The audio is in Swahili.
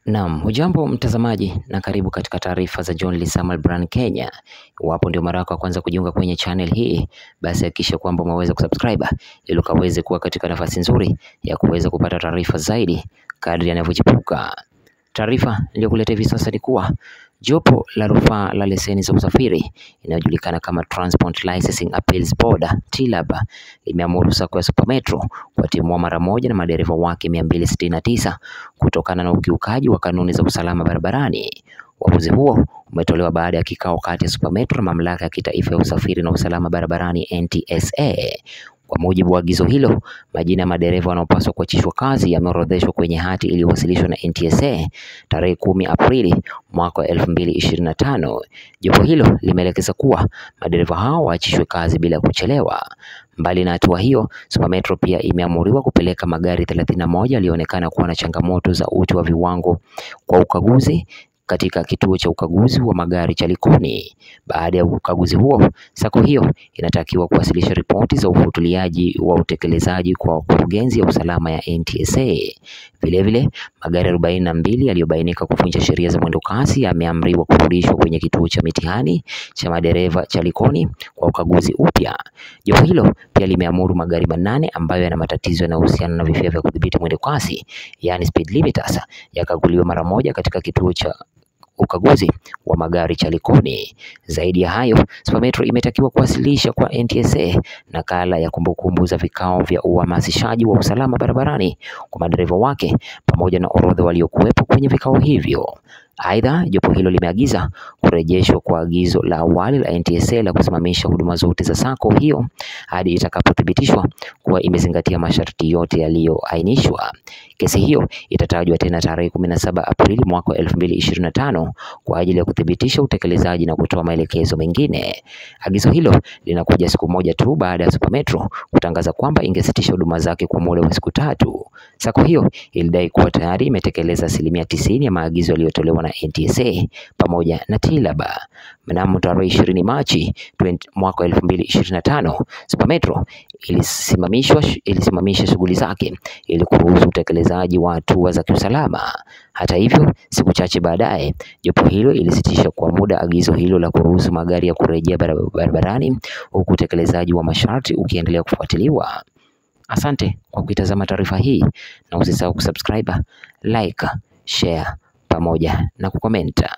Naam, hujambo mtazamaji na karibu katika taarifa za John Lee Samuel Brand Kenya. Iwapo ndio mara yako ya kwanza kujiunga kwenye channel hii, basi hakikisha kwamba umeweza kusubscribe ili ukaweze kuwa katika nafasi nzuri ya kuweza kupata taarifa zaidi kadri yanavyochipuka. Taarifa niliyokuletea hivi sasa ni kuwa jopo la rufaa la leseni za usafiri inayojulikana kama Transport Licensing Appeals Board TLAB imeamuru SACCO ya Super Metro kuwatimua mara moja na madereva wake 269 kutokana na ukiukaji wa kanuni za usalama barabarani. Uamuzi huo umetolewa baada ya kikao kati ya Super Metro na mamlaka ya kitaifa ya usafiri na usalama barabarani NTSA. Kwa mujibu wa agizo hilo, majina ya madereva wanaopaswa kuachishwa kazi yameorodheshwa kwenye hati iliyowasilishwa na NTSA tarehe 10 Aprili mwaka 2025. Jopo hilo limeelekeza kuwa madereva hao waachishwe kazi bila kuchelewa. Mbali na hatua hiyo, Super Metro pia imeamuriwa kupeleka magari 31 yaliyoonekana kuwa na changamoto za uti wa viwango kwa ukaguzi katika kituo cha ukaguzi wa magari cha Likoni. Baada ya ukaguzi huo, SACCO hiyo inatakiwa kuwasilisha ripoti za ufuatiliaji wa utekelezaji kwa kurugenzi ya usalama ya NTSA. Vilevile, magari 42 yaliyobainika kuvunja sheria za mwendo kasi yameamriwa kurudishwa kwenye kituo cha mitihani cha madereva cha Likoni kwa ukaguzi upya. Jopo hilo pia limeamuru magari 8 ambayo yana matatizo yanayohusiana na vifaa vya kudhibiti mwendo kasi, yani speed limiters, yakaguliwa mara moja katika kituo cha ukaguzi wa magari cha Likoni. Zaidi ya hayo, Super Metro imetakiwa kuwasilisha kwa NTSA nakala ya kumbukumbu za vikao vya uhamasishaji wa usalama barabarani kwa madereva wake pamoja na orodha waliokuwepo kwenye vikao hivyo. Aidha, jopo hilo limeagiza kurejeshwa kwa agizo la awali la NTSA la kusimamisha huduma zote za SACCO hiyo hadi itakapothibitishwa kuwa imezingatia masharti yote yaliyoainishwa. Kesi hiyo itatajwa tena tarehe 17 Aprili mwaka 2025 kwa ajili ya kuthibitisha utekelezaji na kutoa maelekezo mengine. Agizo hilo linakuja siku moja tu baada ya Super Metro kutangaza kwamba ingesitisha huduma zake kwa muda wa siku 3. SACCO hiyo ilidai kuwa tayari imetekeleza 90% ya maagizo yaliyotolewa na NTSA pamoja na TLAB. Mnamo tarehe 20 Machi mwaka 2025, Super Metro ilisimamisha shughuli zake ili kuruhusu utekelezaji wa hatua za kiusalama. Hata hivyo, siku chache baadaye, jopo hilo ilisitisha kwa muda agizo hilo la kuruhusu magari ya kurejea barabarani huku utekelezaji wa masharti ukiendelea kufuatiliwa. Asante kwa kuitazama taarifa hii na usisahau kusubscribe, like, share pamoja na kukomenta.